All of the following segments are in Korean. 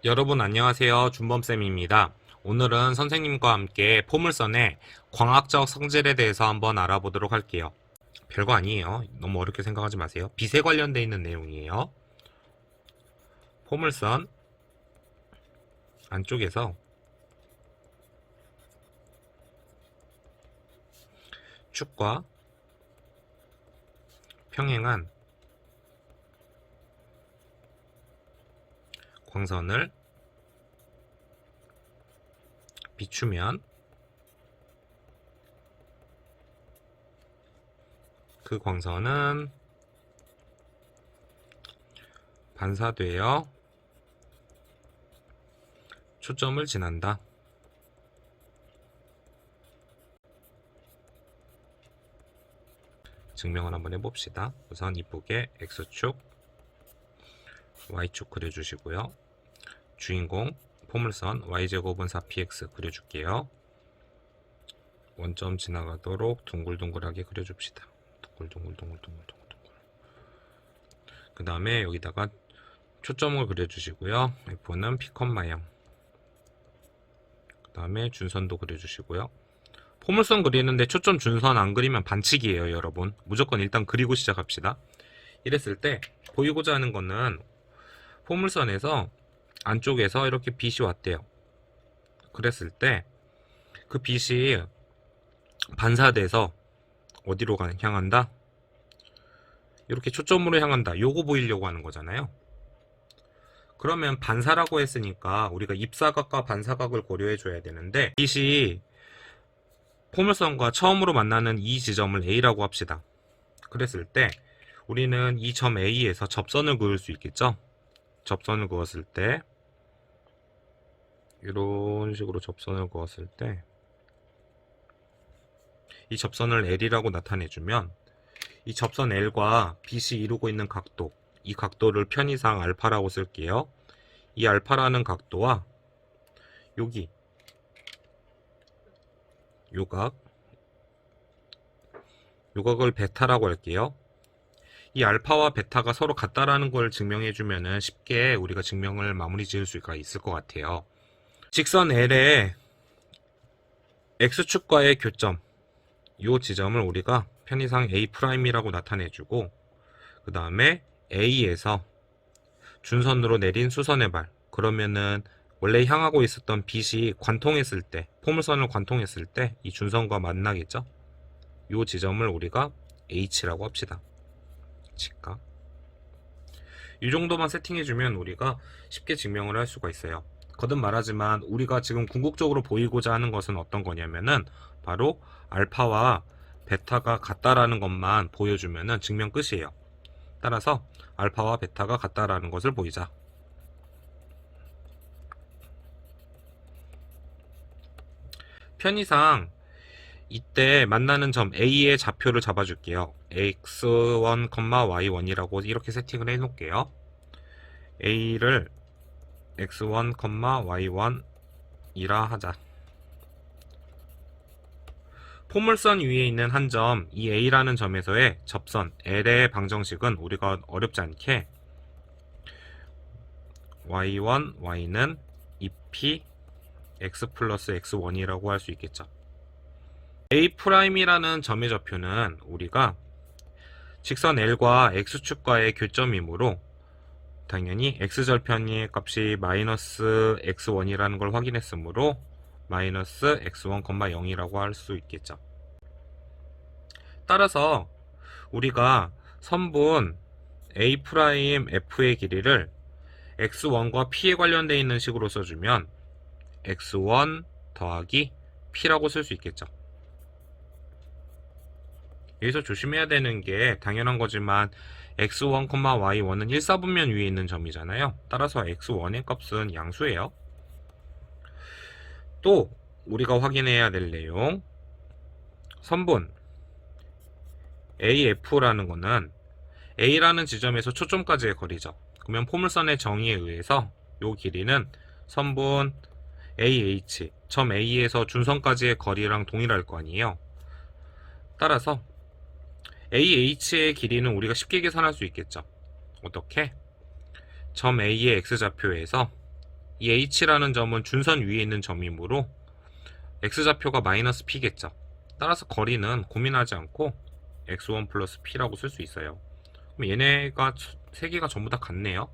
여러분 안녕하세요. 준범쌤입니다. 오늘은 선생님과 함께 포물선의 광학적 성질에 대해서 한번 알아보도록 할게요. 별거 아니에요. 너무 어렵게 생각하지 마세요. 빛에 관련되어 있는 내용이에요. 포물선 안쪽에서 축과 평행한 광선을 비추면 그 광선은 반사되어 초점을 지난다. 증명을 한번 해봅시다. 우선 이쁘게 X축, Y축 그려주시고요. 주인공 포물선 y제곱은 4px 그려줄게요. 원점 지나가도록 둥글둥글하게 그려줍시다. 둥글둥글둥글둥글둥글. 그 다음에 여기다가 초점을 그려주시고요. F는 P, 0. 그 다음에 준선도 그려주시고요. 포물선 그리는데 초점 준선 안 그리면 반칙이에요, 여러분. 무조건 일단 그리고 시작합시다. 이랬을 때 보이고자 하는 거는 포물선에서 안쪽에서 이렇게 빛이 왔대요. 그랬을 때 그 빛이 반사돼서 어디로 향한다? 이렇게 초점으로 향한다. 요거 보이려고 하는 거잖아요. 그러면 반사라고 했으니까 우리가 입사각과 반사각을 고려해 줘야 되는데, 빛이 포물선과 처음으로 만나는 이 지점을 A라고 합시다. 그랬을 때 우리는 이 점 A에서 접선을 그을 수 있겠죠? 접선을 그었을 때 이런 식으로 접선을 그었을 때 이 접선을 L이라고 나타내주면 이 접선 L과 빛이 이루고 있는 각도, 이 각도를 편의상 알파라고 쓸게요. 이 알파라는 각도와 여기 요각을 베타라고 할게요. 이 알파와 베타가 서로 같다라는 걸 증명해주면은 쉽게 우리가 증명을 마무리 지을 수가 있을 것 같아요. 직선 L의 X축과의 교점, 이 지점을 우리가 편의상 A'이라고 나타내주고, 그 다음에 A에서 준선으로 내린 수선의 발, 그러면은 원래 향하고 있었던 빛이 관통했을 때, 포물선을 관통했을 때 이 준선과 만나겠죠? 이 지점을 우리가 H라고 합시다. 직각. 이 정도만 세팅해주면 우리가 쉽게 증명을 할 수가 있어요. 거듭 말하지만 우리가 지금 궁극적으로 보이고자 하는 것은 어떤 거냐면은 바로 알파와 베타가 같다라는 것만 보여주면은 증명 끝이에요. 따라서 알파와 베타가 같다라는 것을 보이자. 편의상 이때 만나는 점 A의 좌표를 잡아줄게요. x1, y1이라고 이렇게 세팅을 해놓을게요. A를 x1, y1이라 하자. 포물선 위에 있는 한 점, 이 A라는 점에서의 접선 L의 방정식은 우리가 어렵지 않게 y1, y는 2p x 플러스 x1이라고 할 수 있겠죠. A'이라는 점의 좌표는 우리가 직선 L과 X축과의 교점이므로 당연히 X절편의 값이 마이너스 x1이라는 걸 확인했으므로 마이너스 x1, 0이라고 할 수 있겠죠. 따라서 우리가 선분 A'F의 길이를 x1과 p에 관련되어 있는 식으로 써주면 x1 더하기 p라고 쓸 수 있겠죠. 여기서 조심해야 되는 게 당연한 거지만 x1, y1은 1사분면 위에 있는 점이잖아요. 따라서 x1의 값은 양수예요. 또 우리가 확인해야 될 내용, 선분 AF라는 거는 A라는 지점에서 초점까지의 거리죠. 그러면 포물선의 정의에 의해서 이 길이는 선분 AH, 점 A에서 준선까지의 거리랑 동일할 거 아니에요. 따라서 AH의 길이는 우리가 쉽게 계산할 수 있겠죠. 어떻게? 점 A의 X좌표에서 이 h라는 점은 준선 위에 있는 점이므로 x좌표가 마이너스 p겠죠. 따라서 거리는 고민하지 않고 x1 플러스 p라고 쓸 수 있어요. 그럼 얘네가 세 개가 전부 다 같네요.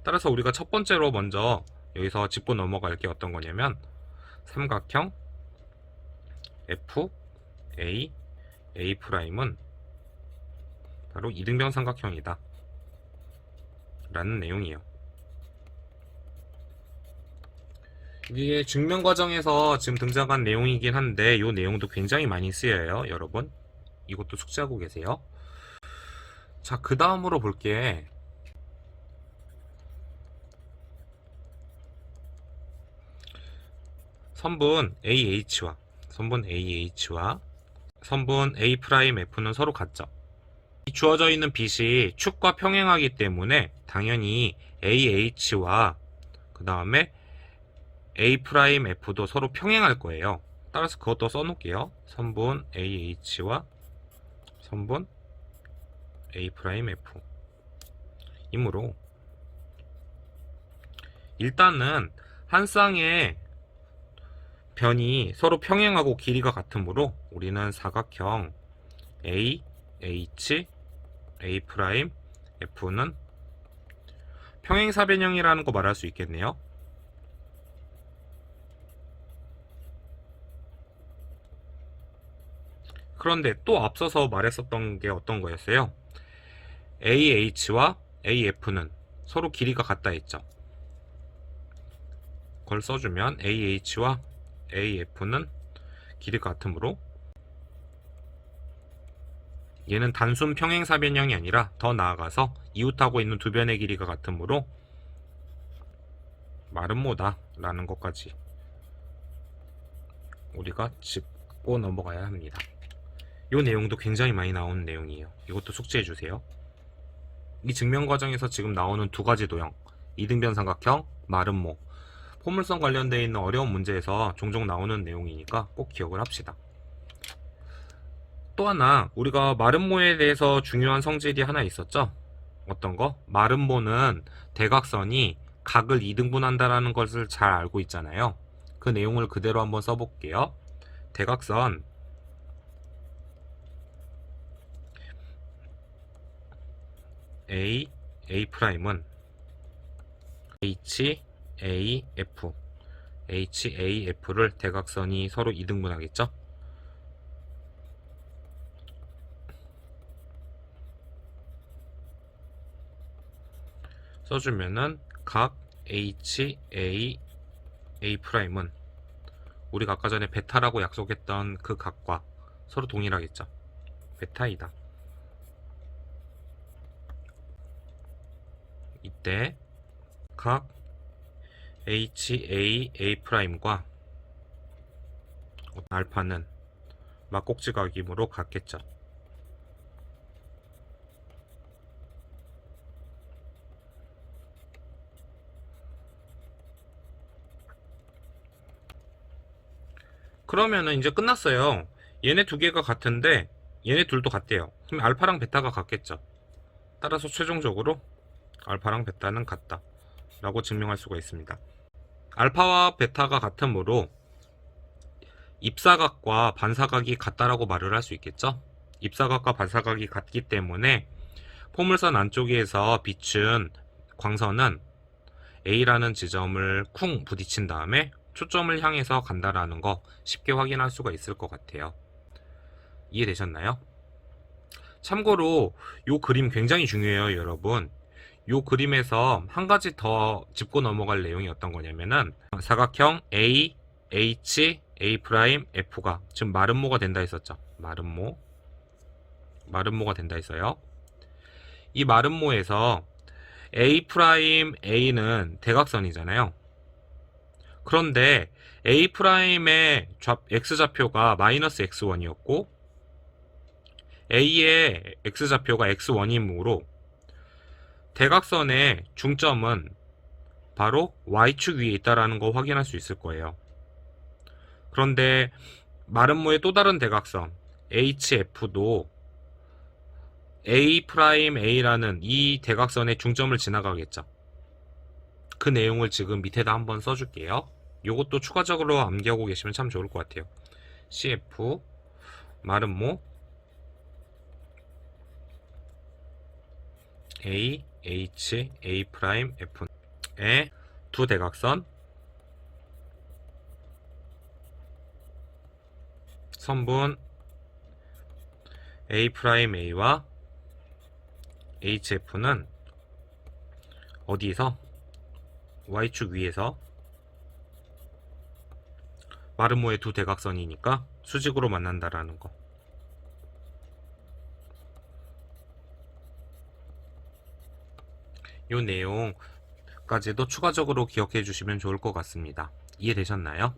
따라서 우리가 첫 번째로 먼저 여기서 짚고 넘어갈 게 어떤 거냐면 삼각형 f, a, a'은 바로 이등변 삼각형이다 라는 내용이에요. 이게 증명 과정에서 지금 등장한 내용이긴 한데 이 내용도 굉장히 많이 쓰여요. 여러분 이것도 숙지하고 계세요. 자, 그 다음으로 볼게 선분 AH와 선분 A'F는 서로 같죠. 이 주어져 있는 빛이 축과 평행하기 때문에 당연히 AH와 그 다음에 A'F도 서로 평행할 거예요. 따라서 그것도 써놓을게요. 선분 AH와 선분 A'F 이므로 일단은 한 쌍의 변이 서로 평행하고 길이가 같으므로 우리는 사각형 A, H, A'F는 평행사변형이라는 거 말할 수 있겠네요. 그런데 또 앞서서 말했었던 게 어떤 거였어요? AH와 AF는 서로 길이가 같다 했죠. 그걸 써주면 AH와 AF는 길이가 같으므로 얘는 단순 평행사변형이 아니라 더 나아가서 이웃하고 있는 두 변의 길이가 같으므로 마름모다 라는 것까지 우리가 짚고 넘어가야 합니다. 이 내용도 굉장히 많이 나오는 내용이에요. 이것도 숙지해 주세요. 이 증명 과정에서 지금 나오는 두 가지 도형, 이등변 삼각형, 마름모, 포물선 관련되어 있는 어려운 문제에서 종종 나오는 내용이니까 꼭 기억을 합시다. 또 하나 우리가 마름모에 대해서 중요한 성질이 하나 있었죠. 어떤 거? 마름모는 대각선이 각을 이등분한다라는 것을 잘 알고 있잖아요. 그 내용을 그대로 한번 써볼게요. 대각선 A'F는 HAF를 대각선이 서로 이등분하겠죠? 써주면은 각 HAA'은 우리가 아까 전에 베타라고 약속했던 그 각과 서로 동일하겠죠? 베타이다. 이때 각 HAA'과 알파는 막꼭지각이므로 같겠죠. 그러면은 이제 끝났어요. 얘네 두 개가 같은데 얘네 둘도 같대요. 그럼 알파랑 베타가 같겠죠. 따라서 최종적으로 알파랑 베타는 같다 라고 증명할 수가 있습니다. 알파와 베타가 같으므로 입사각과 반사각이 같다라고 말을 할 수 있겠죠. 입사각과 반사각이 같기 때문에 포물선 안쪽에서 비춘 광선은 A라는 지점을 쿵 부딪힌 다음에 초점을 향해서 간다라는 거 쉽게 확인할 수가 있을 것 같아요. 이해되셨나요? 참고로 이 그림 굉장히 중요해요, 여러분. 이 그림에서 한 가지 더 짚고 넘어갈 내용이 어떤 거냐면은 사각형 A, H, A'F가 지금 마름모가 된다 했었죠. 마름모가 된다 했어요. 이 마름모에서 A'A는 대각선이잖아요. 그런데 A'의 X좌표가 마이너스 X1이었고 A의 X좌표가 X1이므로 대각선의 중점은 바로 Y축 위에 있다는 거 확인할 수 있을 거예요. 그런데 마름모의 또 다른 대각선 HF도 A'A라는 이 대각선의 중점을 지나가겠죠. 그 내용을 지금 밑에다 한번 써줄게요. 요것도 추가적으로 암기하고 계시면 참 좋을 것 같아요. CF 마름모 A, H, A 프라임, F의 두 대각선 선분 A 프라임 A와 HF는 어디서? Y축 위에서 마름모의 두 대각선이니까 수직으로 만난다라는 거. 요 내용까지도 추가적으로 기억해 주시면 좋을 것 같습니다. 이해되셨나요?